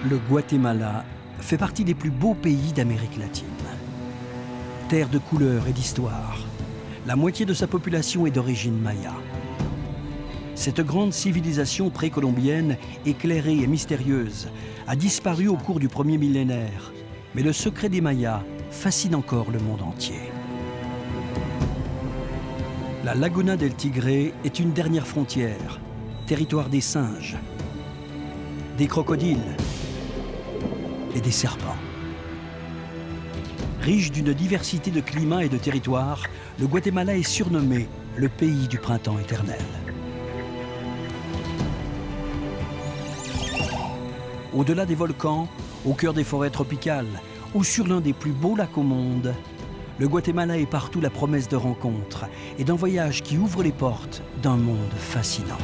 Le Guatemala fait partie des plus beaux pays d'Amérique latine. Terre de couleurs et d'histoire, la moitié de sa population est d'origine maya. Cette grande civilisation précolombienne, éclairée et mystérieuse, a disparu au cours du premier millénaire, mais le secret des Mayas fascine encore le monde entier. La Laguna del Tigre est une dernière frontière, territoire des singes, des crocodiles et des serpents. Riche d'une diversité de climats et de territoires, le Guatemala est surnommé le pays du printemps éternel. Au-delà des volcans, au cœur des forêts tropicales ou sur l'un des plus beaux lacs au monde, le Guatemala est partout la promesse de rencontres et d'un voyage qui ouvre les portes d'un monde fascinant.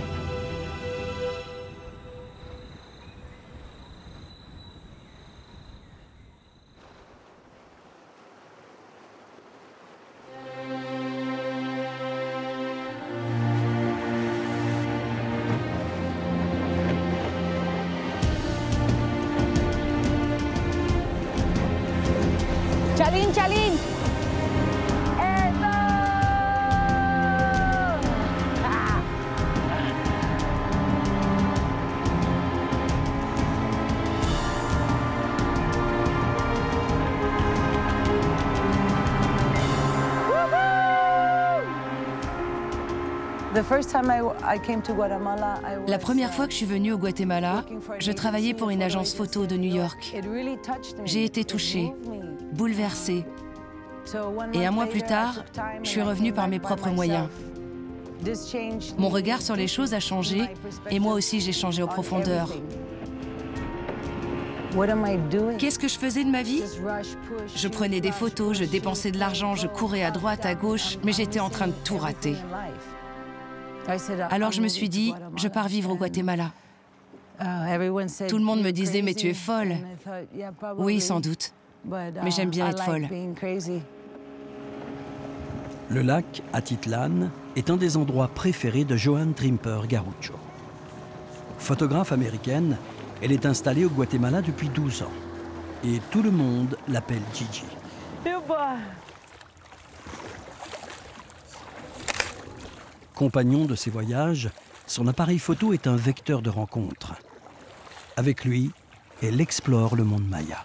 Chalín, Chalín. ¡Eso! ¡Ah! La première fois que je suis venue au Guatemala, je travaillais pour une agence photo de New York. J'ai été touchée, bouleversée. Et un mois plus tard, je suis revenue par mes propres moyens. Mon regard sur les choses a changé et moi aussi j'ai changé en profondeur. Qu'est-ce que je faisais de ma vie? Je prenais des photos, je dépensais de l'argent, je courais à droite, à gauche, mais j'étais en train de tout rater. Alors je me suis dit, je pars vivre au Guatemala. Tout le monde me disait, mais tu es folle. Oui, sans doute. Mais j'aime bien être folle. Le lac Atitlan est un des endroits préférés de Joan Trimper Garucho. Photographe américaine, elle est installée au Guatemala depuis 12 ans. Et tout le monde l'appelle Gigi. Compagnon de ses voyages, son appareil photo est un vecteur de rencontres. Avec lui, elle explore le monde maya.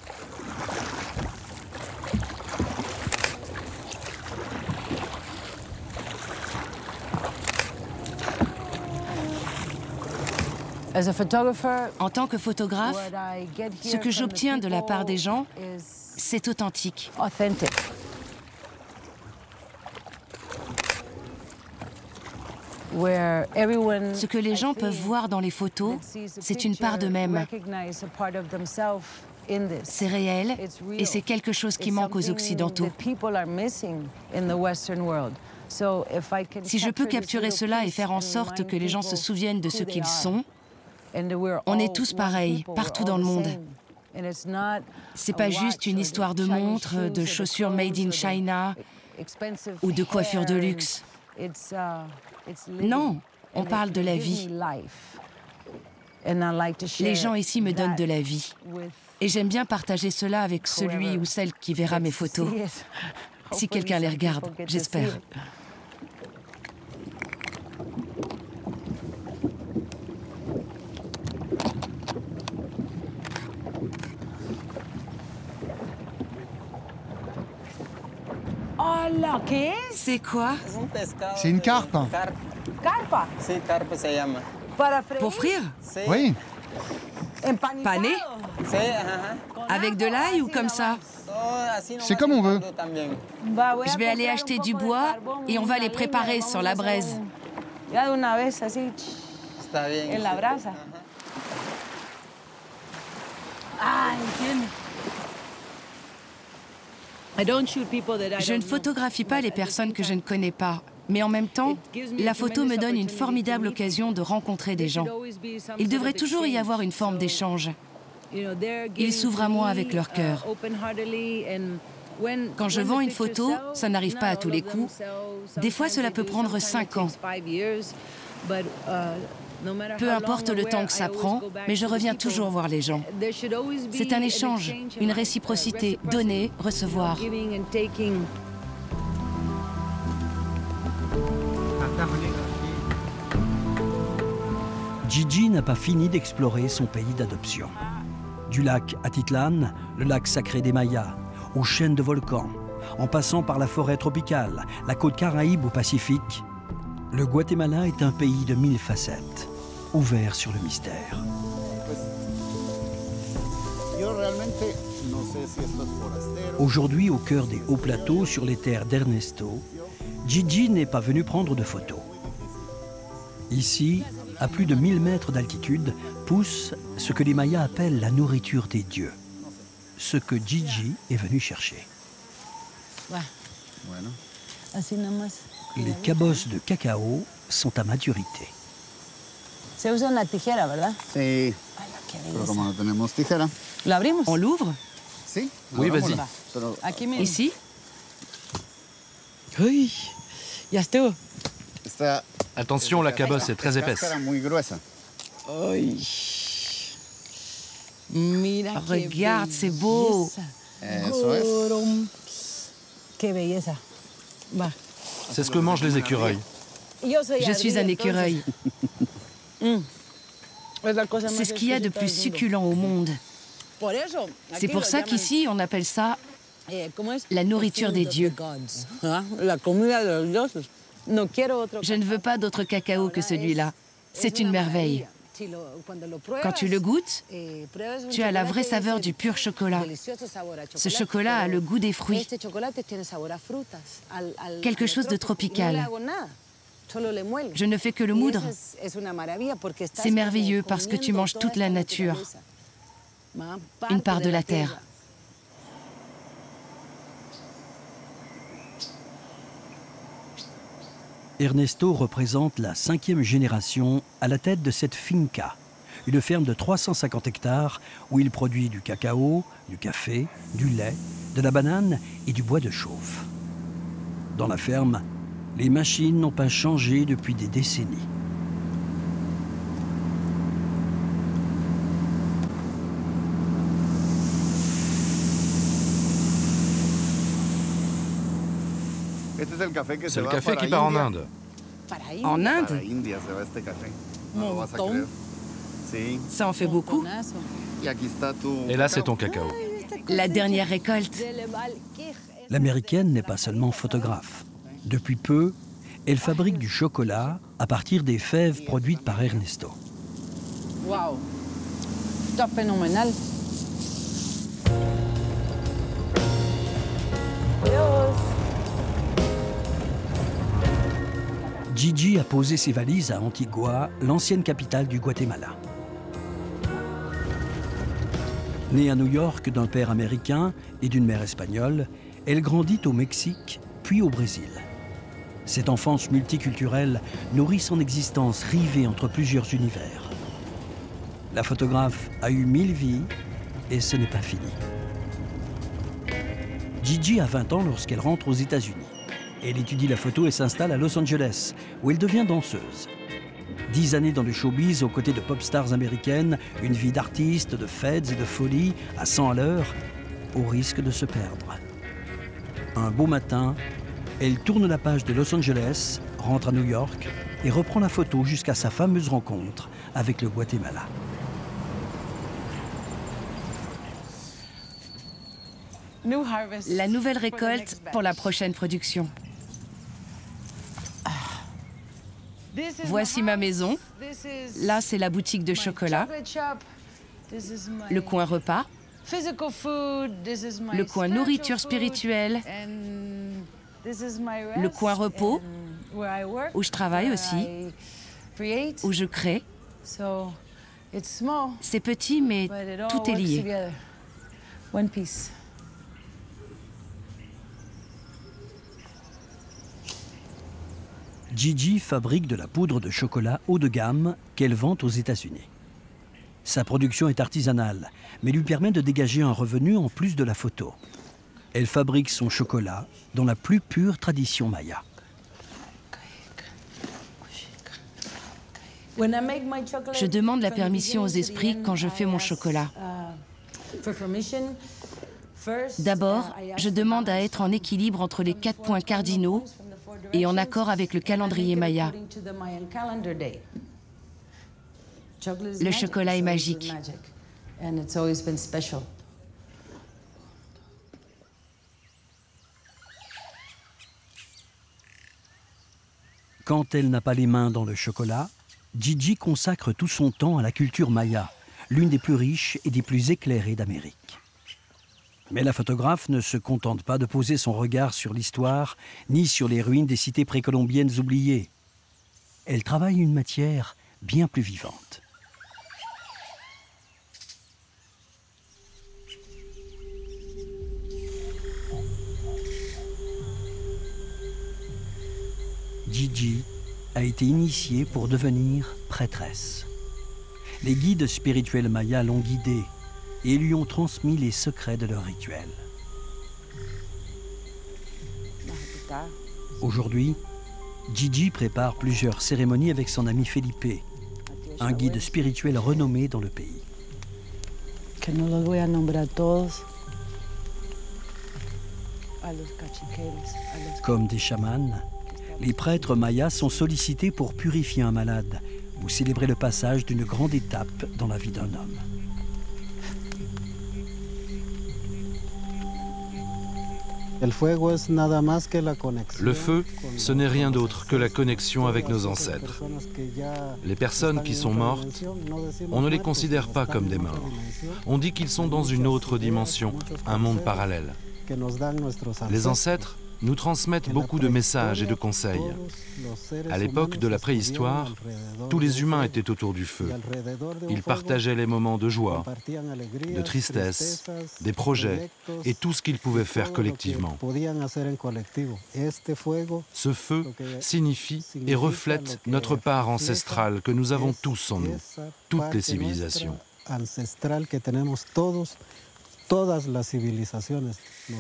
En tant que photographe, ce que j'obtiens de la part des gens, c'est authentique. Ce que les gens peuvent voir dans les photos, c'est une part d'eux-mêmes. C'est réel et c'est quelque chose qui manque aux Occidentaux. Si je peux capturer cela et faire en sorte que les gens se souviennent de ce qu'ils sont, on est tous pareils, partout dans le monde. C'est pas juste une histoire de montres, de chaussures made in China ou de coiffures de luxe. Non, on parle de la vie. Les gens ici me donnent de la vie. Et j'aime bien partager cela avec celui ou celle qui verra mes photos. Si quelqu'un les regarde, j'espère. C'est quoi? C'est une carpe. Carpa. Pour frire? Oui. Pané? Avec de l'ail ou comme ça? C'est comme on veut. Je vais aller acheter du bois et on va les préparer sur la braise. Je ne photographie pas les personnes que je ne connais pas, mais en même temps, la photo me donne une formidable occasion de rencontrer des gens. Il devrait toujours y avoir une forme d'échange. Ils s'ouvrent à moi avec leur cœur. Quand je vends une photo, ça n'arrive pas à tous les coups. Des fois, cela peut prendre 5 ans. Peu importe le temps que ça prend, mais je reviens toujours voir les gens. C'est un échange, une réciprocité, donner, recevoir. Gigi n'a pas fini d'explorer son pays d'adoption. Du lac Atitlan, le lac sacré des Mayas, aux chaînes de volcans, en passant par la forêt tropicale, la côte Caraïbe au Pacifique, le Guatemala est un pays de 1000 facettes, ouvert sur le mystère. Aujourd'hui, au cœur des hauts plateaux, sur les terres d'Ernesto, Gigi n'est pas venu prendre de photos. Ici, à plus de 1000 mètres d'altitude, pousse ce que les Mayas appellent la nourriture des dieux. Ce que Gigi est venu chercher. Les cabosses de cacao sont à maturité. Se usa una tijera, ¿verdad? Sí. Pero como no tenemos tijera. ¿Lo abrimos? On l'ouvre? Sí. Oui, vas-y. Pero Aquí mismo. Ici? Uy, ya estuvo. esta Attention, la cabosse est très épaisse. cáscara muy gruesa. Uy. Mira qué Regarde, c'est beau. belleza. Eso es. Gorom. Qué belleza. Va. C'est ce que mangent les écureuils. Je suis un écureuil. C'est C'est ce qu'il y a de plus succulent au monde. C'est pour ça qu'ici, on appelle ça la nourriture des dieux. Je ne veux pas d'autre cacao que celui-là. C'est une merveille. Quand tu le goûtes, tu as la vraie saveur du pur chocolat. Ce chocolat a le goût des fruits. Quelque chose de tropical. Je ne fais que le moudre. C'est merveilleux parce que tu manges toute la nature, une part de la terre. Ernesto représente la 5e génération à la tête de cette finca, une ferme de 350 hectares où il produit du cacao, du café, du lait, de la banane et du bois de chauffe. Dans la ferme, les machines n'ont pas changé depuis des décennies. C'est le café qui part en Inde. En Inde, Para India se va este café. No lo vas a creer. Sí. ça en fait beaucoup. Y aquí está tu Et là, c'est ton cacao. La dernière récolte. L'américaine n'est pas seulement photographe. Depuis peu, elle fabrique du chocolat à partir des fèves produites par Ernesto. Wow. Está fenomenal. Gigi a posé ses valises à Antigua, l'ancienne capitale du Guatemala. Née à New York d'un père américain et d'une mère espagnole, elle grandit au Mexique, puis au Brésil. Cette enfance multiculturelle nourrit son existence rivée entre plusieurs univers. La photographe a eu 1000 vies et ce n'est pas fini. Gigi a 20 ans lorsqu'elle rentre aux États-Unis. Elle étudie la photo et s'installe à Los Angeles, où elle devient danseuse. 10 années dans le showbiz aux côtés de pop stars américaines, une vie d'artiste, de fêtes et de folie à 100 à l'heure, au risque de se perdre. Un beau matin, elle tourne la page de Los Angeles, rentre à New York et reprend la photo jusqu'à sa fameuse rencontre avec le Guatemala. La nouvelle récolte pour la prochaine production. Voici ma maison. Là, c'est la boutique de chocolat. Le coin repas. Le coin nourriture spirituelle. Le coin repos, où je travaille aussi, où je crée. C'est petit, mais tout est lié. Gigi fabrique de la poudre de chocolat haut de gamme qu'elle vend aux États-Unis. Sa production est artisanale, mais lui permet de dégager un revenu en plus de la photo. Elle fabrique son chocolat dans la plus pure tradition maya. Je demande la permission aux esprits quand je fais mon chocolat. D'abord, je demande à être en équilibre entre les 4 points cardinaux et en accord avec le calendrier maya. Le chocolat est magique. Quand elle n'a pas les mains dans le chocolat, Gigi consacre tout son temps à la culture maya, l'une des plus riches et des plus éclairées d'Amérique. Mais la photographe ne se contente pas de poser son regard sur l'histoire, ni sur les ruines des cités précolombiennes oubliées. Elle travaille une matière bien plus vivante. Gigi a été initiée pour devenir prêtresse. Les guides spirituels mayas l'ont guidée et lui ont transmis les secrets de leur rituel. Aujourd'hui, Gigi prépare plusieurs cérémonies avec son ami Felipe, un guide spirituel renommé dans le pays. Comme des chamans, les prêtres mayas sont sollicités pour purifier un malade ou célébrer le passage d'une grande étape dans la vie d'un homme. Le feu, ce n'est rien d'autre que la connexion avec nos ancêtres. Les personnes qui sont mortes, on ne les considère pas comme des morts. On dit qu'ils sont dans une autre dimension, un monde parallèle. Les ancêtres nous transmettent beaucoup de messages et de conseils. À l'époque de la préhistoire, tous les humains étaient autour du feu. Ils partageaient les moments de joie, de tristesse, des projets et tout ce qu'ils pouvaient faire collectivement. Ce feu signifie et reflète notre part ancestrale que nous avons tous en nous, toutes les civilisations.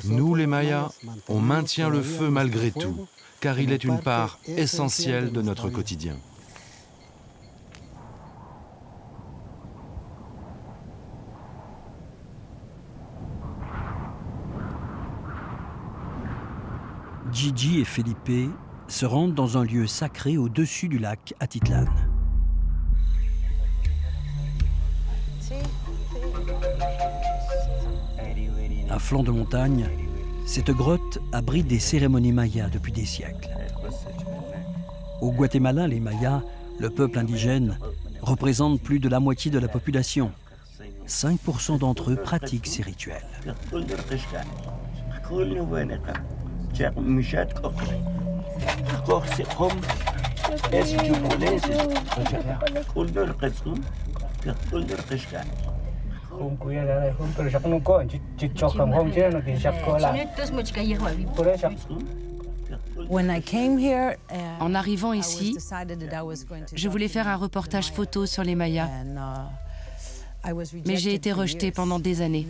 Nous, les Mayas, on maintient le feu malgré tout, car il est une part essentielle de notre quotidien. Gigi et Felipe se rendent dans un lieu sacré au-dessus du lac Atitlán. À flanc de montagne, cette grotte abrite des cérémonies mayas depuis des siècles. Au Guatemala, les Mayas, le peuple indigène, représentent plus de la moitié de la population. 5% d'entre eux pratiquent ces rituels. En arrivant ici, je voulais faire un reportage photo sur les Mayas. Mais j'ai été rejetée pendant des années.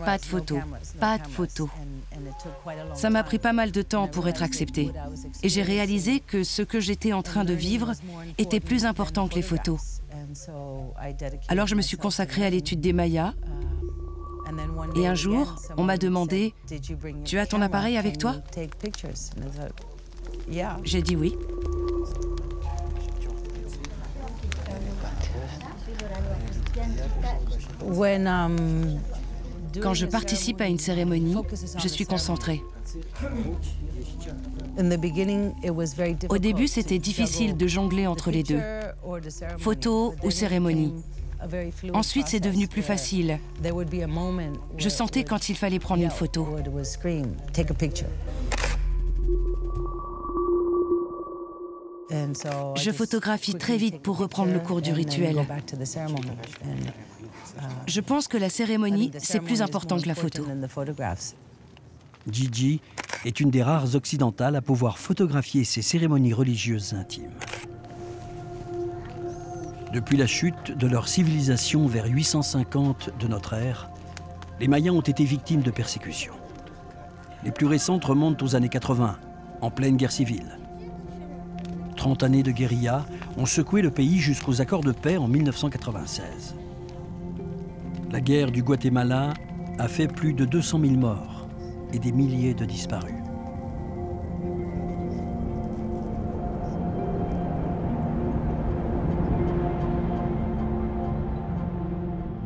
Pas de photos, pas de photos. Ça m'a pris pas mal de temps pour être acceptée. Et j'ai réalisé que ce que j'étais en train de vivre était plus important que les photos. Alors je me suis consacrée à l'étude des Mayas. Et un jour, on m'a demandé « Tu as ton appareil avec toi ?» J'ai dit oui. Quand je participe à une cérémonie, je suis concentrée. Au début, c'était difficile de jongler entre les deux, photo ou cérémonie. Ensuite, c'est devenu plus facile. Je sentais quand il fallait prendre une photo. Je photographie très vite pour reprendre le cours du rituel. Je pense que la cérémonie, c'est plus important que la photo. Gigi est une des rares occidentales à pouvoir photographier ces cérémonies religieuses intimes. Depuis la chute de leur civilisation vers 850 de notre ère, les Mayas ont été victimes de persécutions. Les plus récentes remontent aux années 80, en pleine guerre civile. 30 années de guérilla ont secoué le pays jusqu'aux accords de paix en 1996. La guerre du Guatemala a fait plus de 200 000 morts et des milliers de disparus.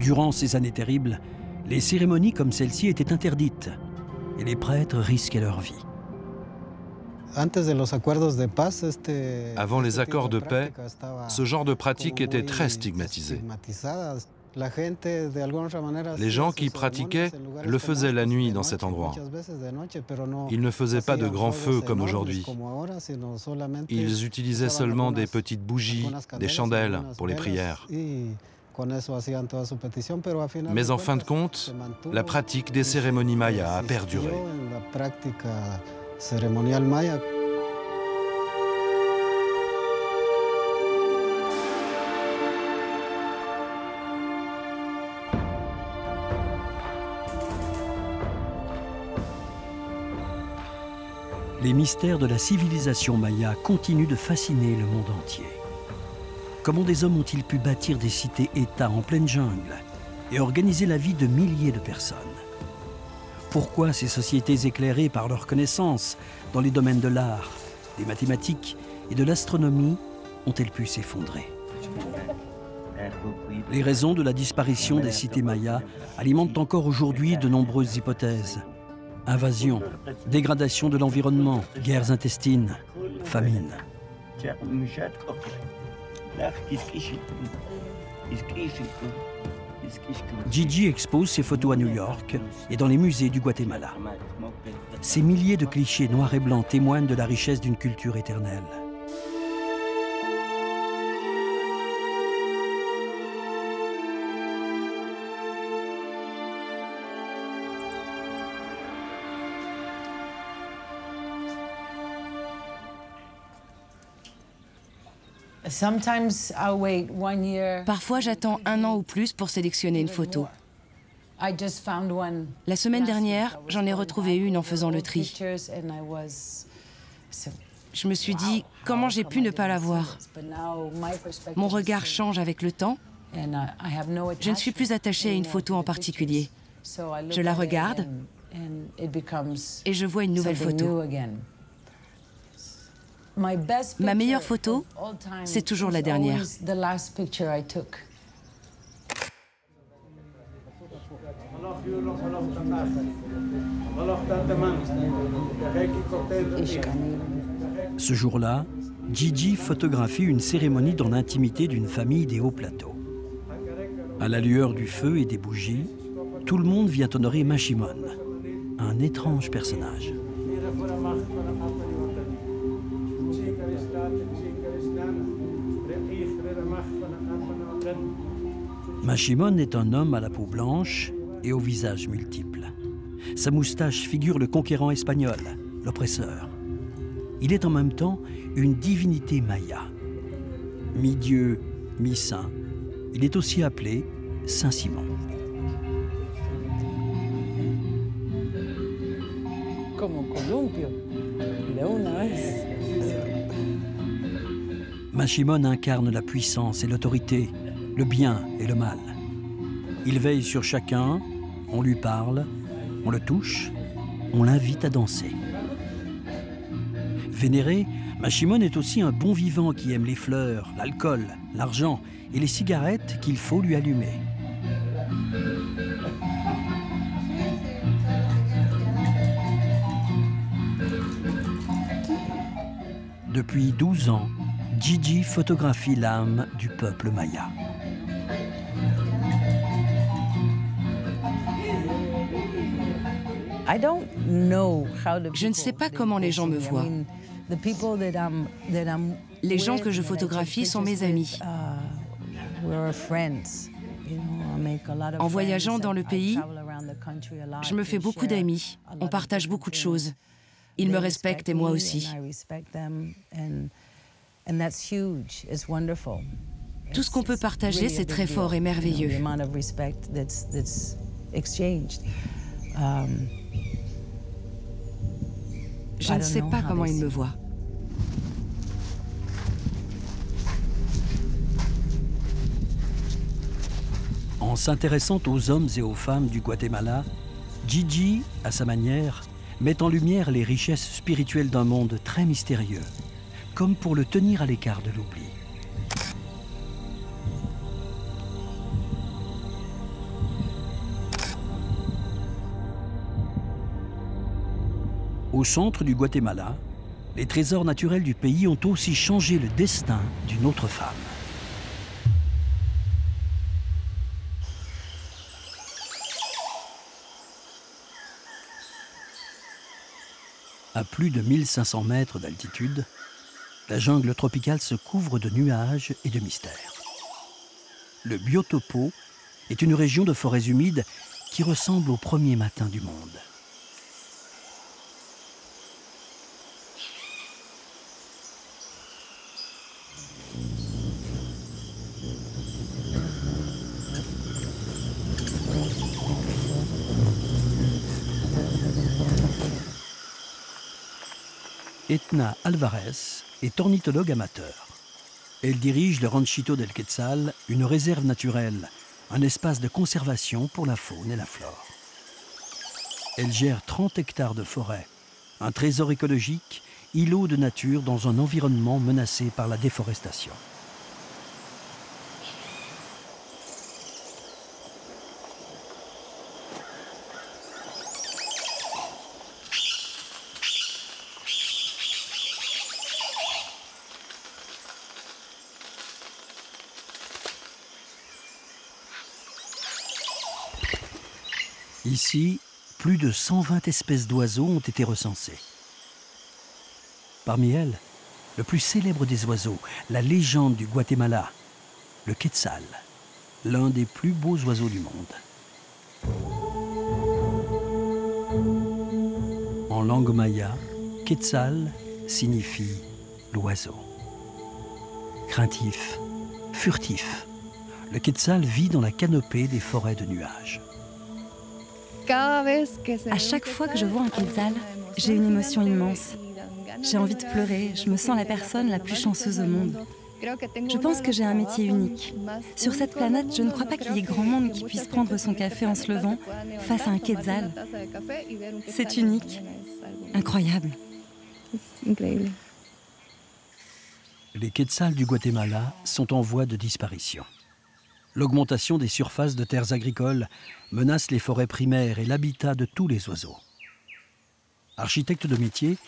Durant ces années terribles, les cérémonies comme celle-ci étaient interdites et les prêtres risquaient leur vie. Avant les accords de paix, ce genre de pratique était très stigmatisé. Les gens qui pratiquaient le faisaient la nuit dans cet endroit. Ils ne faisaient pas de grands feux comme aujourd'hui. Ils utilisaient seulement des petites bougies, des chandelles pour les prières. Mais en fin de compte, la pratique des cérémonies mayas a perduré. Les mystères de la civilisation maya continuent de fasciner le monde entier. Comment des hommes ont-ils pu bâtir des cités-États en pleine jungle et organiser la vie de milliers de personnes? Pourquoi ces sociétés éclairées par leurs connaissances dans les domaines de l'art, des mathématiques et de l'astronomie ont-elles pu s'effondrer? Les raisons de la disparition des cités mayas alimentent encore aujourd'hui de nombreuses hypothèses. Invasion, dégradation de l'environnement, guerres intestines, famine. Gigi expose ses photos à New York et dans les musées du Guatemala. Ces milliers de clichés noirs et blancs témoignent de la richesse d'une culture éternelle. Parfois, j'attends 1 an ou plus pour sélectionner une photo. La semaine dernière, j'en ai retrouvé une en faisant le tri. Je me suis dit, comment j'ai pu ne pas la voir? Mon regard change avec le temps. Je ne suis plus attachée à une photo en particulier. Je la regarde et je vois une nouvelle photo. Ma meilleure photo, c'est toujours la dernière. Ce jour-là, Gigi photographie une cérémonie dans l'intimité d'une famille des hauts plateaux. À la lueur du feu et des bougies, tout le monde vient honorer Mashimon, un étrange personnage. Mashimon est un homme à la peau blanche et au visage multiple. Sa moustache figure le conquérant espagnol, l'oppresseur. Il est en même temps une divinité maya. Mi-dieu, mi-saint, il est aussi appelé Saint Simon. Mashimon incarne la puissance et l'autorité, le bien et le mal. Il veille sur chacun, on lui parle, on le touche, on l'invite à danser. Vénéré, Mashimon est aussi un bon vivant qui aime les fleurs, l'alcool, l'argent et les cigarettes qu'il faut lui allumer. Depuis 12 ans, Gigi photographie l'âme du peuple maya. Je ne sais pas comment les gens me voient. Les gens que je photographie sont mes amis. En voyageant dans le pays, je me fais beaucoup d'amis. On partage beaucoup de choses. Ils me respectent et moi aussi. Tout ce qu'on peut partager, c'est très fort et merveilleux. Je ne sais pas comment ils me voient. En s'intéressant aux hommes et aux femmes du Guatemala, Gigi, à sa manière, met en lumière les richesses spirituelles d'un monde très mystérieux, comme pour le tenir à l'écart de l'oubli. Au centre du Guatemala, les trésors naturels du pays ont aussi changé le destin d'une autre femme. À plus de 1500 mètres d'altitude, la jungle tropicale se couvre de nuages et de mystères. Le Biotopo est une région de forêts humides qui ressemble au premier matin du monde. Edna Alvarez est ornithologue amateur. Elle dirige le Ranchito del Quetzal, une réserve naturelle, un espace de conservation pour la faune et la flore. Elle gère 30 hectares de forêt, un trésor écologique, îlot de nature dans un environnement menacé par la déforestation. Ici, plus de 120 espèces d'oiseaux ont été recensées. Parmi elles, le plus célèbre des oiseaux, la légende du Guatemala, le Quetzal, l'un des plus beaux oiseaux du monde. En langue maya, Quetzal signifie l'oiseau. Craintif, furtif, le Quetzal vit dans la canopée des forêts de nuages. À chaque fois que je vois un quetzal, j'ai une émotion immense. J'ai envie de pleurer, je me sens la personne la plus chanceuse au monde. Je pense que j'ai un métier unique. Sur cette planète, je ne crois pas qu'il y ait grand monde qui puisse prendre son café en se levant face à un quetzal. C'est unique, incroyable. Les quetzals du Guatemala sont en voie de disparition. L'augmentation des surfaces de terres agricoles menace les forêts primaires et l'habitat de tous les oiseaux. Architecte de métier,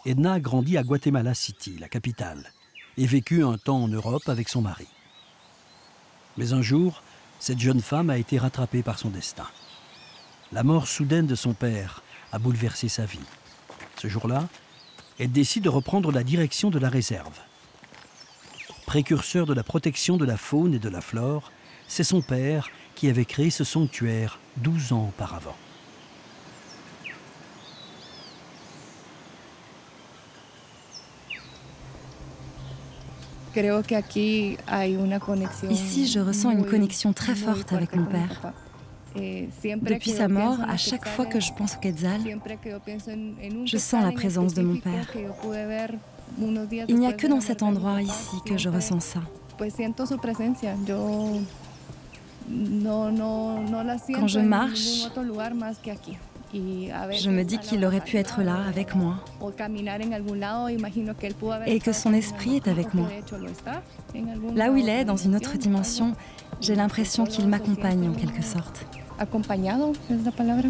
Edna a grandi à Guatemala City, la capitale, et vécu un temps en Europe avec son mari. Mais un jour, cette jeune femme a été rattrapée par son destin. La mort soudaine de son père a bouleversé sa vie. Ce jour-là, elle décide de reprendre la direction de la réserve. Précurseur de la protection de la faune et de la flore, c'est son père qui avait créé ce sanctuaire 12 ans auparavant. Ici, je ressens une connexion très forte avec mon père. Depuis sa mort, à chaque fois que je pense au Quetzal, je sens la présence de mon père. Il n'y a que dans cet endroit ici que je ressens ça. Quand je marche, je me dis qu'il aurait pu être là avec moi et que son esprit est avec moi. Là où il est, dans une autre dimension, j'ai l'impression qu'il m'accompagne en quelque sorte. Acompañado es la palabra.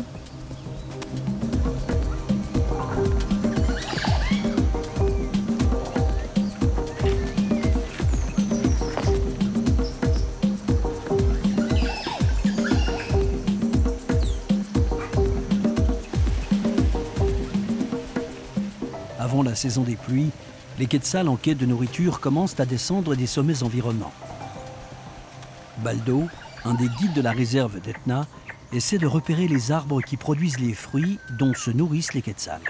Avant la saison des pluies, les quetzals en quête de nourriture commencent à descendre des sommets environnants. Baldo, un des guides de la réserve d'Etna, essaie de repérer les arbres qui produisent les fruits dont se nourrissent les quetzals.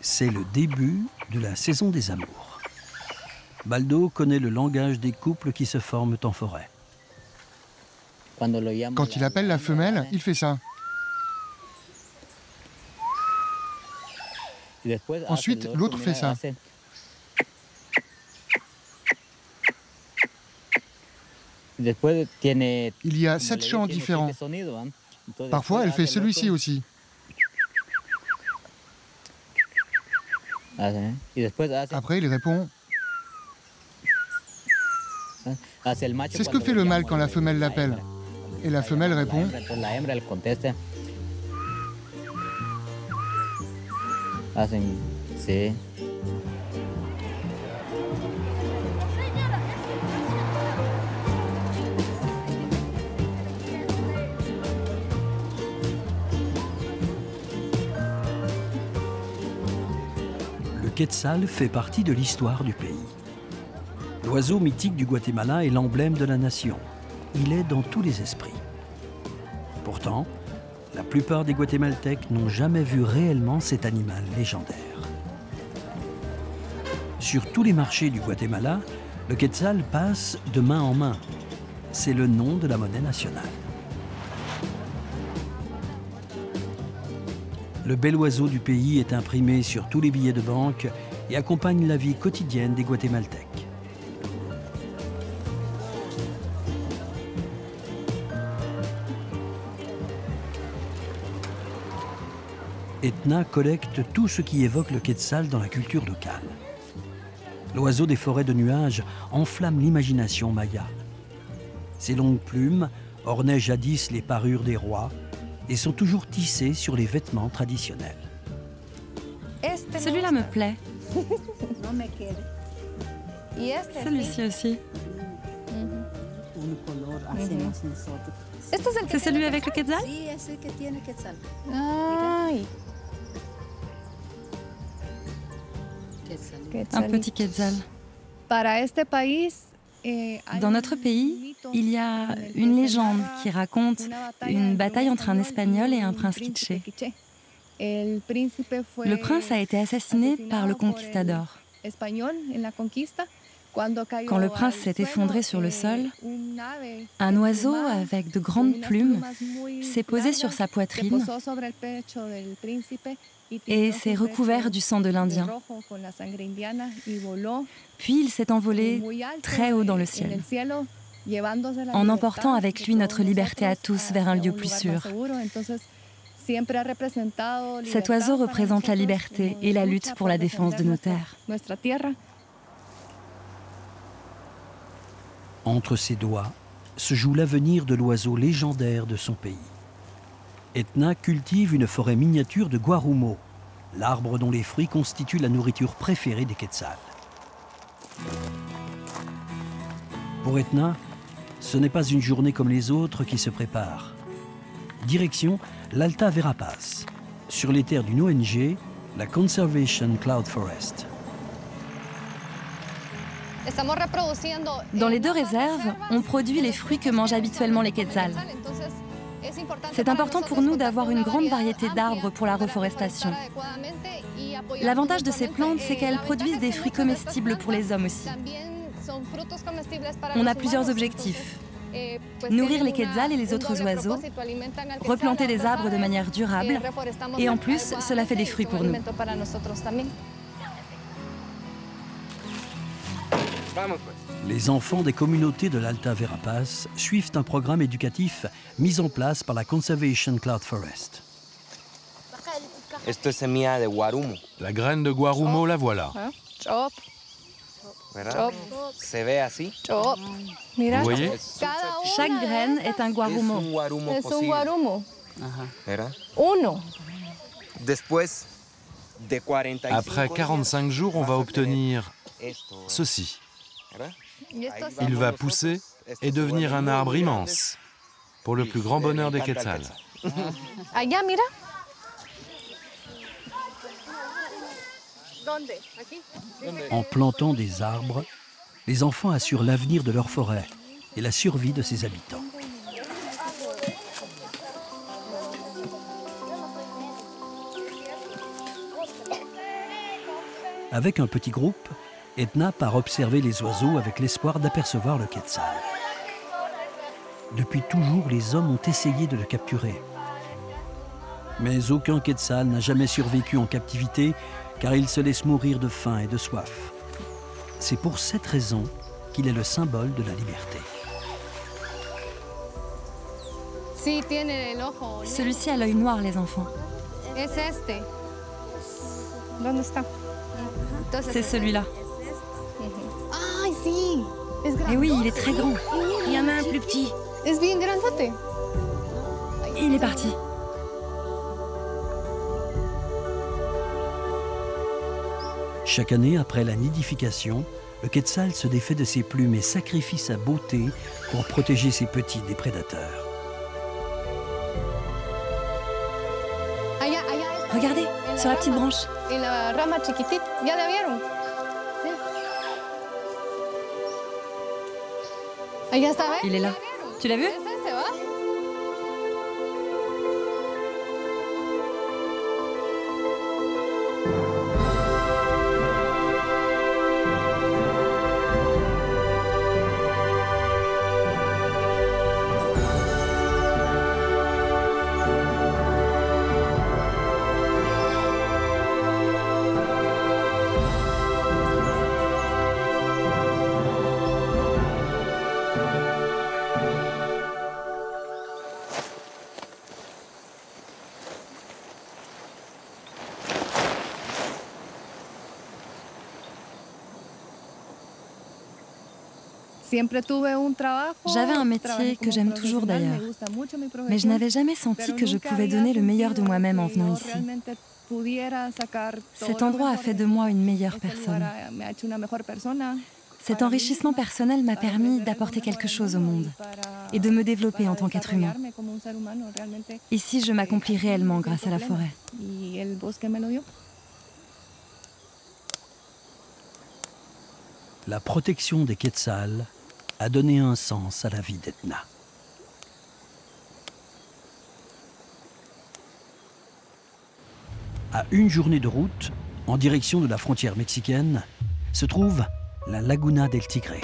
C'est le début de la saison des amours. Baldo connaît le langage des couples qui se forment en forêt. Quand il appelle la femelle, il fait ça. Ensuite, l'autre fait ça. Il y a 7 chants différents. Parfois, elle fait celui-ci aussi. Après, il répond. C'est ce que fait le mâle quand la femelle l'appelle. Et la femelle répond. Le quetzal fait partie de l'histoire du pays. L'oiseau mythique du Guatemala est l'emblème de la nation. Il est dans tous les esprits. Pourtant, la plupart des Guatémaltèques n'ont jamais vu réellement cet animal légendaire. Sur tous les marchés du Guatemala, le quetzal passe de main en main. C'est le nom de la monnaie nationale. Le bel oiseau du pays est imprimé sur tous les billets de banque et accompagne la vie quotidienne des Guatémaltèques. Etna collecte tout ce qui évoque le quetzal dans la culture locale. L'oiseau des forêts de nuages enflamme l'imagination maya. Ses longues plumes ornaient jadis les parures des rois et sont toujours tissées sur les vêtements traditionnels. Celui-là me plaît. Celui-ci aussi. C'est celui avec le quetzal? Un petit quetzal. Dans notre pays, il y a une légende qui raconte une bataille entre un Espagnol et un prince quiché. Le prince a été assassiné par le conquistador. Quand le prince s'est effondré sur le sol, un oiseau avec de grandes plumes s'est posé sur sa poitrine et s'est recouvert du sang de l'Indien. Puis il s'est envolé très haut dans le ciel, en emportant avec lui notre liberté à tous vers un lieu plus sûr. Cet oiseau représente la liberté et la lutte pour la défense de nos terres. Entre ses doigts se joue l'avenir de l'oiseau légendaire de son pays. Etna cultive une forêt miniature de guarumo, l'arbre dont les fruits constituent la nourriture préférée des quetzals. Pour Etna, ce n'est pas une journée comme les autres qui se prépare. Direction l'Alta Verapaz, sur les terres d'une ONG, la Conservation Cloud Forest. Dans les 2 réserves, on produit les fruits que mangent habituellement les quetzals. C'est important pour nous d'avoir une grande variété d'arbres pour la reforestation. L'avantage de ces plantes, c'est qu'elles produisent des fruits comestibles pour les hommes aussi. On a plusieurs objectifs. Nourrir les quetzals et les autres oiseaux, replanter des arbres de manière durable, et en plus, cela fait des fruits pour nous. Les enfants des communautés de l'Alta Verapaz suivent un programme éducatif mis en place par la Conservation Cloud Forest. La graine de guarumo, la voilà. Vous voyez? Chaque graine est un guarumo. Après 45 jours, on va obtenir ceci. Il va pousser et devenir un arbre immense, pour le plus grand bonheur des quetzals. En plantant des arbres, les enfants assurent l'avenir de leur forêt et la survie de ses habitants. Avec un petit groupe, Etna part observer les oiseaux avec l'espoir d'apercevoir le quetzal. Depuis toujours, les hommes ont essayé de le capturer. Mais aucun quetzal n'a jamais survécu en captivité car il se laisse mourir de faim et de soif. C'est pour cette raison qu'il est le symbole de la liberté. Celui-ci a l'œil noir, les enfants. C'est celui-là. Et oui, il est très grand. Il y en a un plus petit. Il est parti. Chaque année, après la nidification, le quetzal se défait de ses plumes et sacrifie sa beauté pour protéger ses petits des prédateurs. Regardez, sur la petite branche. Il est là. Tu l'as vu? J'avais un métier que j'aime toujours d'ailleurs, mais je n'avais jamais senti que je pouvais donner le meilleur de moi-même en venant ici. Cet endroit a fait de moi une meilleure personne. Cet enrichissement personnel m'a permis d'apporter quelque chose au monde et de me développer en tant qu'être humain. Ici, je m'accomplis réellement grâce à la forêt. La protection des quetzals a donné un sens à la vie d'Etna. À une journée de route, en direction de la frontière mexicaine, se trouve la Laguna del Tigre.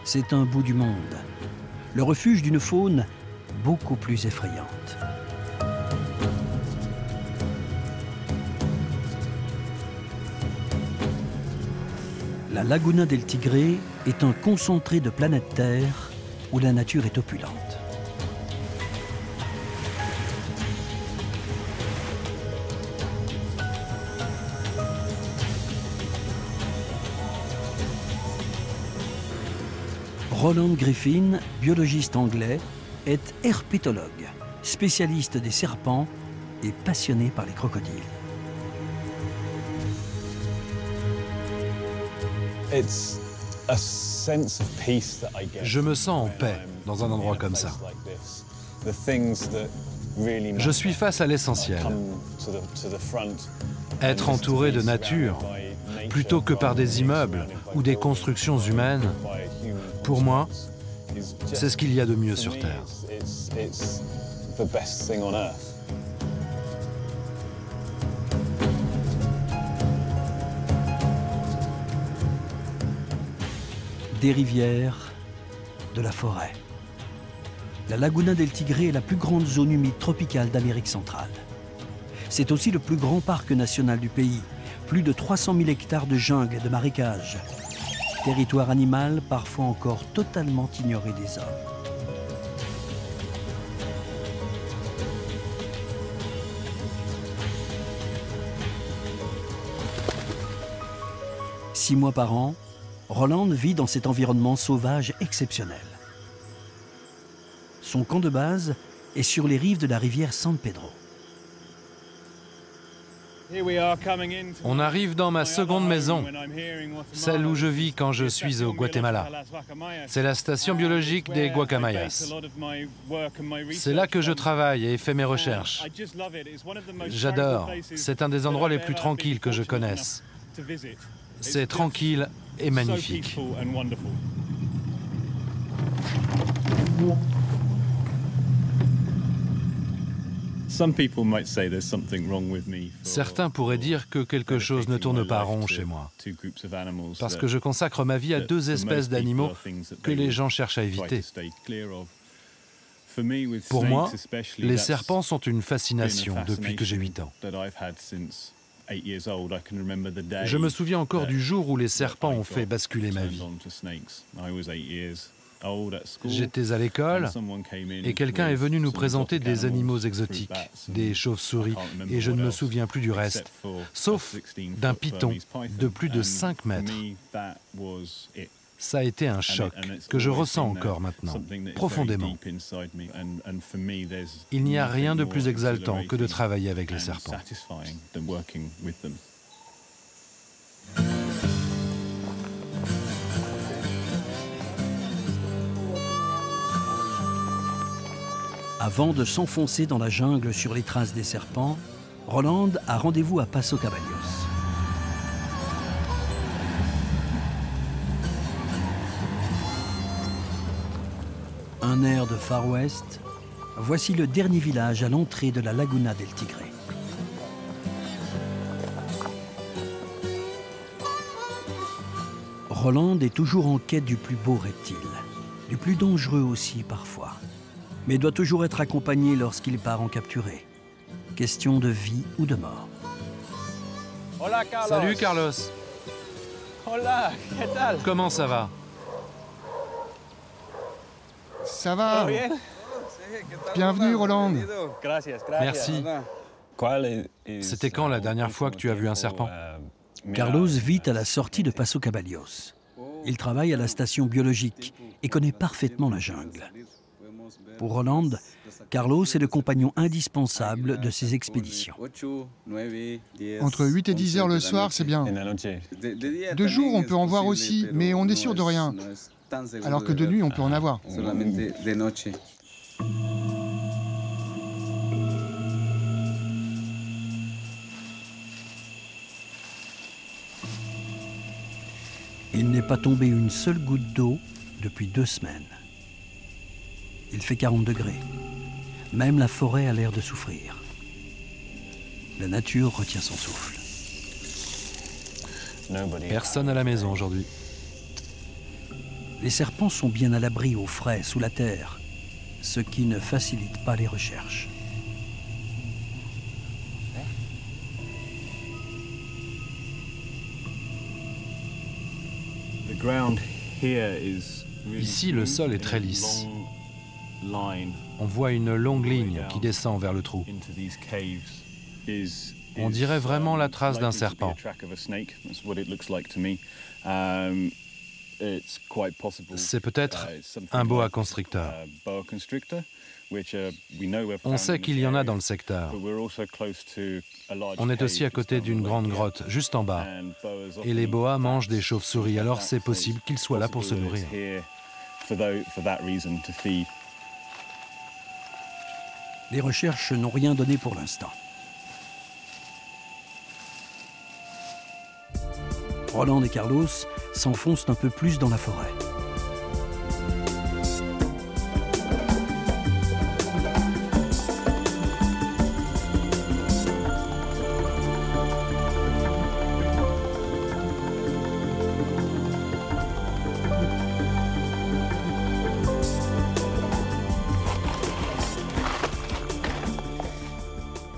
C'est un bout du monde, le refuge d'une faune beaucoup plus effrayante. La Laguna del Tigre est un concentré de planète Terre où la nature est opulente. Roland Griffin, biologiste anglais, est herpétologue, spécialiste des serpents et passionné par les crocodiles. Je me sens en paix dans un endroit comme ça. Je suis face à l'essentiel. Être entouré de nature, plutôt que par des immeubles ou des constructions humaines, pour moi, c'est ce qu'il y a de mieux sur Terre. Des rivières, de la forêt. La Laguna del Tigre est la plus grande zone humide tropicale d'Amérique centrale. C'est aussi le plus grand parc national du pays, plus de 300 000 hectares de jungle et de marécages. Territoire animal parfois encore totalement ignoré des hommes. Six mois par an, Roland vit dans cet environnement sauvage exceptionnel. Son camp de base est sur les rives de la rivière San Pedro. On arrive dans ma seconde maison, celle où je vis quand je suis au Guatemala. C'est la station biologique des Guacamayas. C'est là que je travaille et fais mes recherches. J'adore. C'est un des endroits les plus tranquilles que je connaisse. C'est tranquille et magnifique. Certains pourraient dire que quelque chose ne tourne pas rond chez moi, parce que je consacre ma vie à deux espèces d'animaux que les gens cherchent à éviter. Pour moi, les serpents sont une fascination depuis que j'ai 8 ans. Je me souviens encore du jour où les serpents ont fait basculer ma vie. J'étais à l'école et quelqu'un est venu nous présenter des animaux exotiques, des chauves-souris, et je ne me souviens plus du reste, sauf d'un python de plus de 5 mètres. Ça a été un choc que je ressens encore maintenant, profondément. Il n'y a rien de plus exaltant que de travailler avec les serpents. Avant de s'enfoncer dans la jungle sur les traces des serpents, Roland a rendez-vous à Paso Caballos. Un air de Far West, voici le dernier village à l'entrée de la Laguna del Tigre. Roland est toujours en quête du plus beau reptile, du plus dangereux aussi parfois, mais doit toujours être accompagné lorsqu'il part en capturer. Question de vie ou de mort. Hola, Carlos. Salut Carlos. Hola, ¿qué tal? Comment ça va? Ça va. Bienvenue Roland. Merci. C'était quand la dernière fois que tu as vu un serpent? Carlos vit à la sortie de Paso Caballos. Il travaille à la station biologique et connaît parfaitement la jungle. Pour Roland, Carlos est le compagnon indispensable de ses expéditions. Entre 8 et 10 heures le soir, c'est bien. De jour, on peut en voir aussi, mais on est sûr de rien. Alors que de nuit, on peut en avoir. Il n'est pas tombé une seule goutte d'eau depuis 2 semaines. Il fait 40 degrés. Même la forêt a l'air de souffrir. La nature retient son souffle. Personne à la maison aujourd'hui. Les serpents sont bien à l'abri au frais, sous la terre, ce qui ne facilite pas les recherches. Ici, le sol est très lisse. On voit une longue ligne qui descend vers le trou. On dirait vraiment la trace d'un serpent. C'est peut-être un boa constrictor. On sait qu'il y en a dans le secteur. On est aussi à côté d'une grande grotte, juste en bas. Et les boas mangent des chauves-souris, alors c'est possible qu'ils soient là pour se nourrir. Les recherches n'ont rien donné pour l'instant. Roland et Carlos s'enfoncent un peu plus dans la forêt.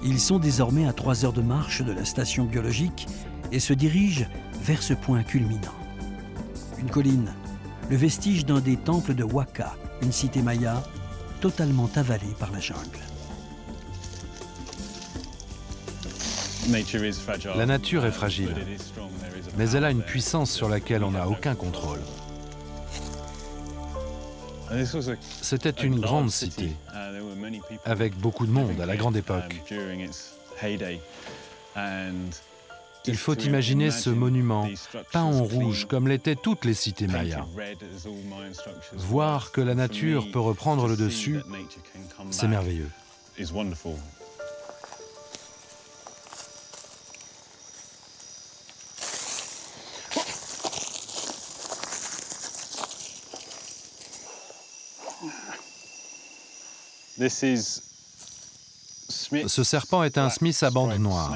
Ils sont désormais à 3 heures de marche de la station biologique et se dirigent vers ce point culminant. Une colline, le vestige d'un des temples de Huaca, une cité maya totalement avalée par la jungle. La nature est fragile, mais elle a une puissance sur laquelle on n'a aucun contrôle. C'était une grande cité, avec beaucoup de monde à la grande époque. Il faut imaginer ce monument, peint en rouge, comme l'étaient toutes les cités mayas. Voir que la nature peut reprendre le dessus, c'est merveilleux. Ce serpent est un Smith à bandes noires.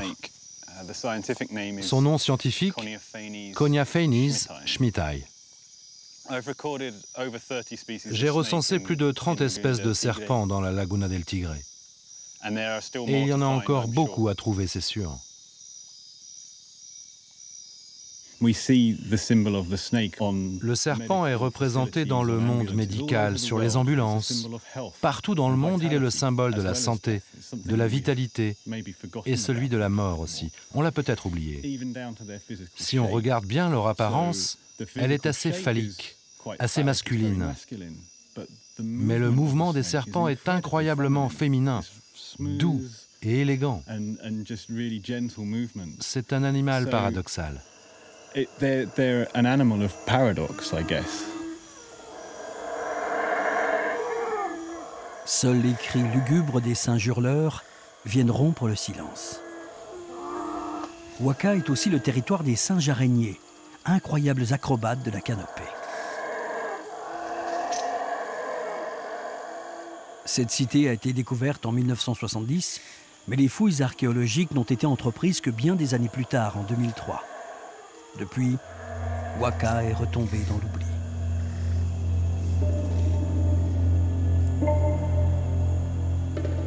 Son nom scientifique, Coniaphanes schmidti. J'ai recensé plus de 30 espèces de serpents dans la Laguna del Tigre. Et il y en a encore beaucoup à trouver, c'est sûr. Le serpent est représenté dans le monde médical, sur les ambulances. Partout dans le monde, il est le symbole de la santé, de la vitalité et celui de la mort aussi. On l'a peut-être oublié. Si on regarde bien leur apparence, elle est assez phallique, assez masculine. Mais le mouvement des serpents est incroyablement féminin, doux et élégant. C'est un animal paradoxal. They're an animal of paradox, I guess. Seuls les cris lugubres des singes hurleurs viennent rompre le silence. Waka est aussi le territoire des singes araignées, incroyables acrobates de la canopée. Cette cité a été découverte en 1970, mais les fouilles archéologiques n'ont été entreprises que bien des années plus tard, en 2003. Depuis, Waka est retombé dans l'oubli.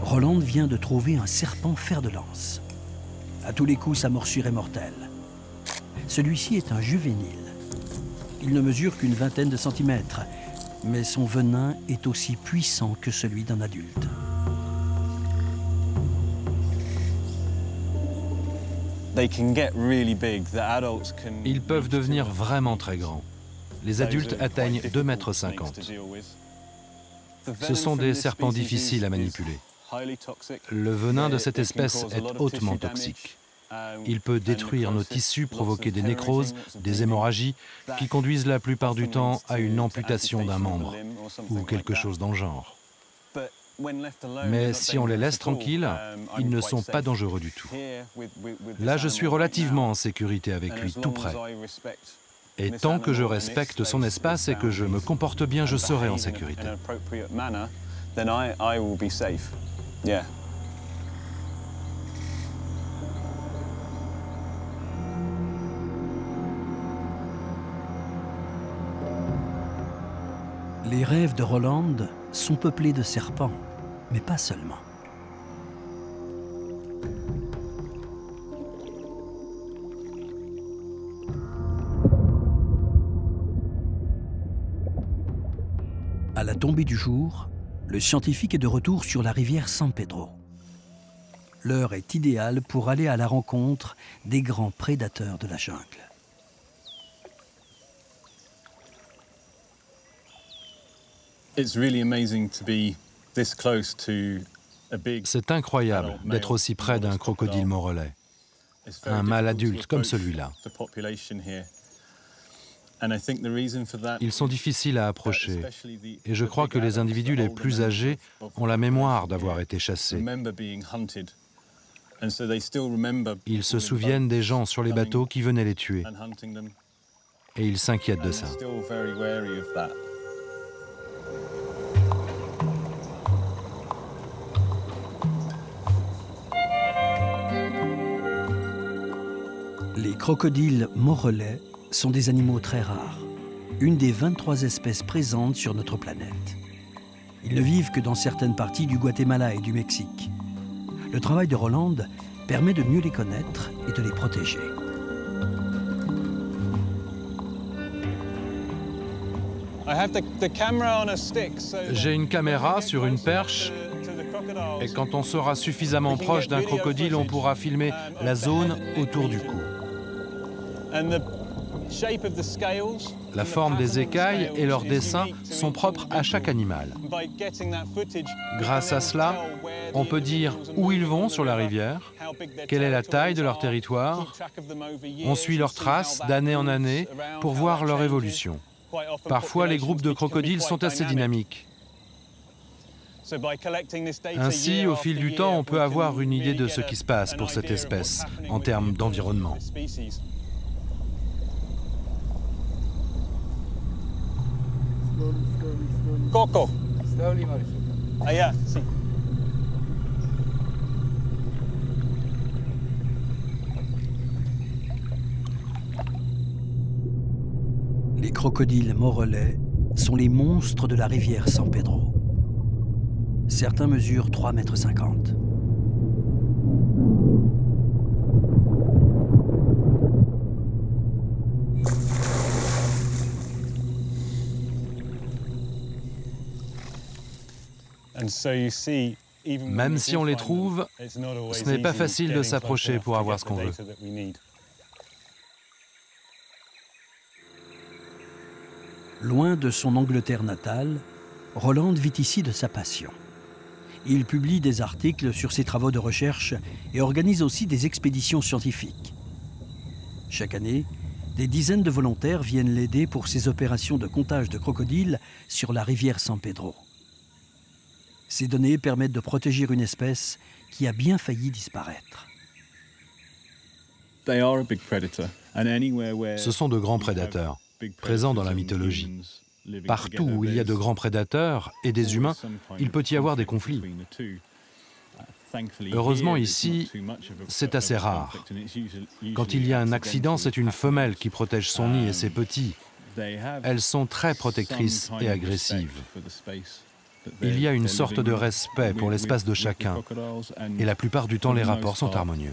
Roland vient de trouver un serpent fer de lance. À tous les coups, sa morsure est mortelle. Celui-ci est un juvénile. Il ne mesure qu'une vingtaine de centimètres, mais son venin est aussi puissant que celui d'un adulte. Ils peuvent devenir vraiment très grands. Les adultes atteignent 2,50 m. Ce sont des serpents difficiles à manipuler. Le venin de cette espèce est hautement toxique. Il peut détruire nos tissus, provoquer des nécroses, des hémorragies, qui conduisent la plupart du temps à une amputation d'un membre, ou quelque chose dans le genre. Mais si on les laisse tranquilles, ils ne sont pas dangereux du tout. Là, je suis relativement en sécurité avec lui, tout près. Et tant que je respecte son espace et que je me comporte bien, je serai en sécurité. Les rêves de Roland sont peuplés de serpents, mais pas seulement. À la tombée du jour, le scientifique est de retour sur la rivière San Pedro. L'heure est idéale pour aller à la rencontre des grands prédateurs de la jungle. C'est incroyable d'être aussi près d'un crocodile morelais, un mâle adulte comme celui-là. Ils sont difficiles à approcher et je crois que les individus les plus âgés ont la mémoire d'avoir été chassés. Ils se souviennent des gens sur les bateaux qui venaient les tuer et ils s'inquiètent de ça. Les crocodiles morelais sont des animaux très rares, une des 23 espèces présentes sur notre planète. Ils ne vivent que dans certaines parties du Guatemala et du Mexique. Le travail de Roland permet de mieux les connaître et de les protéger. J'ai une caméra sur une perche et quand on sera suffisamment proche d'un crocodile, on pourra filmer la zone autour du cou. La forme des écailles et leur dessin sont propres à chaque animal. Grâce à cela, on peut dire où ils vont sur la rivière, quelle est la taille de leur territoire. On suit leurs traces d'année en année pour voir leur évolution. Parfois, les groupes de crocodiles sont assez dynamiques. Ainsi, au fil du temps, on peut avoir une idée de ce qui se passe pour cette espèce en termes d'environnement. Coco. Allá, sí. Les crocodiles morelais sont les monstres de la rivière San Pedro. Certains mesurent 3,50 m. Même si on les trouve, ce n'est pas facile de s'approcher pour avoir ce qu'on veut. Loin de son Angleterre natale, Roland vit ici de sa passion. Il publie des articles sur ses travaux de recherche et organise aussi des expéditions scientifiques. Chaque année, des dizaines de volontaires viennent l'aider pour ses opérations de comptage de crocodiles sur la rivière San Pedro. Ces données permettent de protéger une espèce qui a bien failli disparaître. Ce sont de grands prédateurs, présents dans la mythologie. Partout où il y a de grands prédateurs et des humains, il peut y avoir des conflits. Heureusement, ici, c'est assez rare. Quand il y a un accident, c'est une femelle qui protège son nid et ses petits. Elles sont très protectrices et agressives. Il y a une sorte de respect pour l'espace de chacun, et la plupart du temps, les rapports sont harmonieux.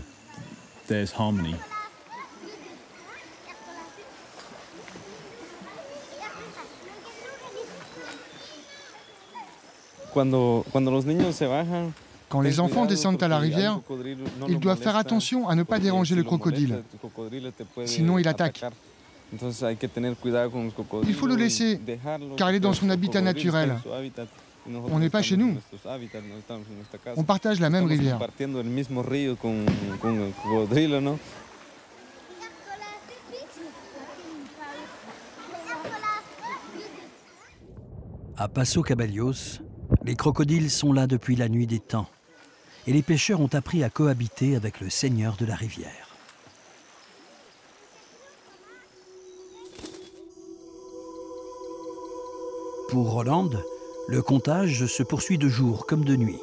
Quand les enfants descendent à la rivière, ils doivent faire attention à ne pas déranger le crocodile. Sinon, il attaque. Il faut le laisser, car il est dans son habitat naturel. On n'est pas chez nous. On partage la même rivière. À Paso Caballos, les crocodiles sont là depuis la nuit des temps. Et les pêcheurs ont appris à cohabiter avec le seigneur de la rivière. Pour Roland, le comptage se poursuit de jour comme de nuit.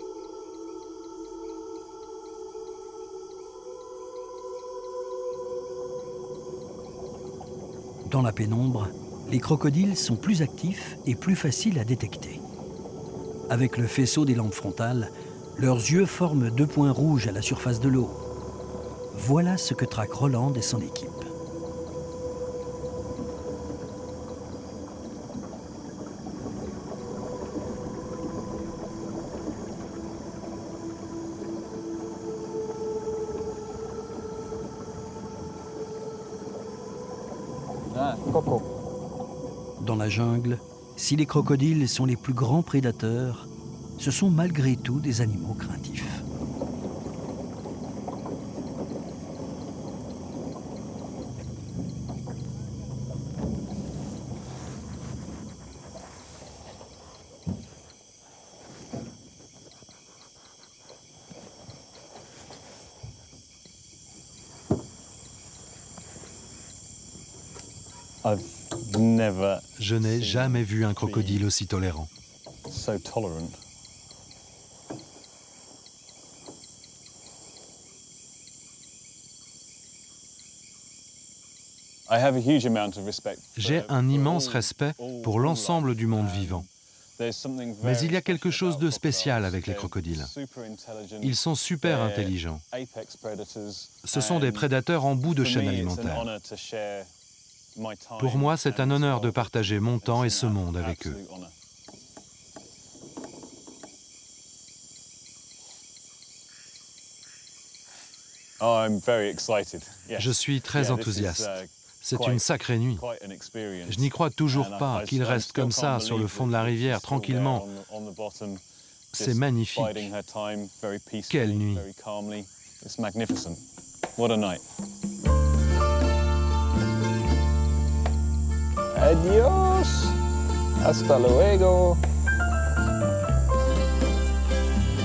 Dans la pénombre, les crocodiles sont plus actifs et plus faciles à détecter. Avec le faisceau des lampes frontales, leurs yeux forment 2 points rouges à la surface de l'eau. Voilà ce que traquent Roland et son équipe. Dans la jungle, si les crocodiles sont les plus grands prédateurs, ce sont malgré tout des animaux craintifs. Je n'ai jamais vu un crocodile aussi tolérant. J'ai un immense respect pour l'ensemble du monde vivant. Mais il y a quelque chose de spécial avec les crocodiles. Ils sont super intelligents. Ce sont des prédateurs en bout de chaîne alimentaire. Pour moi, c'est un honneur de partager mon temps et ce monde avec eux. Je suis très enthousiaste. C'est une sacrée nuit. Je n'y crois toujours pas qu'ils restent comme ça sur le fond de la rivière, tranquillement. C'est magnifique. Quelle nuit. Adiós. Hasta luego.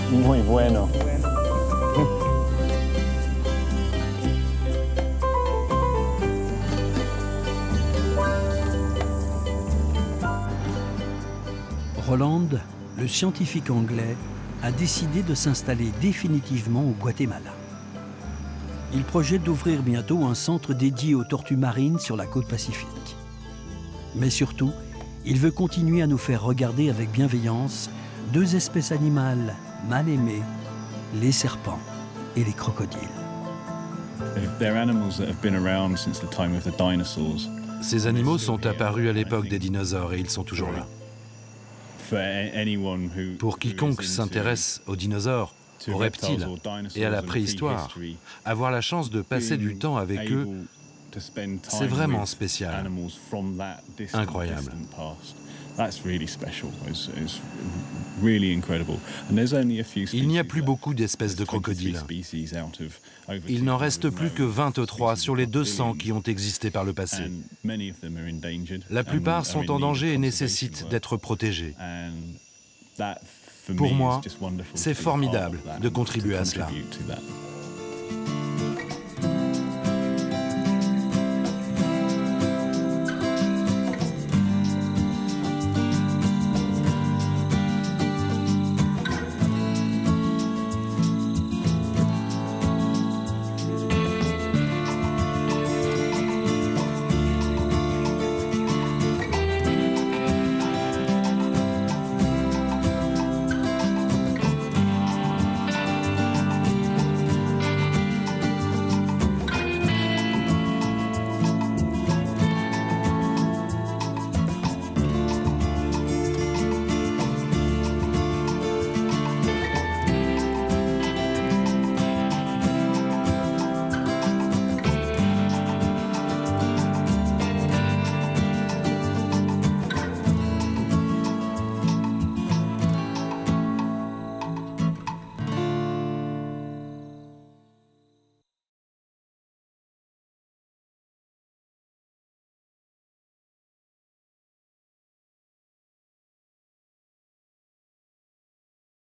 Muy bueno. Roland, le scientifique anglais, a décidé de s'installer définitivement au Guatemala. Il projette d'ouvrir bientôt un centre dédié aux tortues marines sur la côte pacifique. Mais surtout, il veut continuer à nous faire regarder avec bienveillance 2 espèces animales mal aimées, les serpents et les crocodiles. Ces animaux sont apparus à l'époque des dinosaures et ils sont toujours là. Pour quiconque s'intéresse aux dinosaures, aux reptiles et à la préhistoire, avoir la chance de passer du temps avec eux, c'est vraiment spécial, incroyable. Il n'y a plus beaucoup d'espèces de crocodiles. Il n'en reste plus que 23 sur les 200 qui ont existé par le passé. La plupart sont en danger et nécessitent d'être protégés. Pour moi, c'est formidable de contribuer à cela.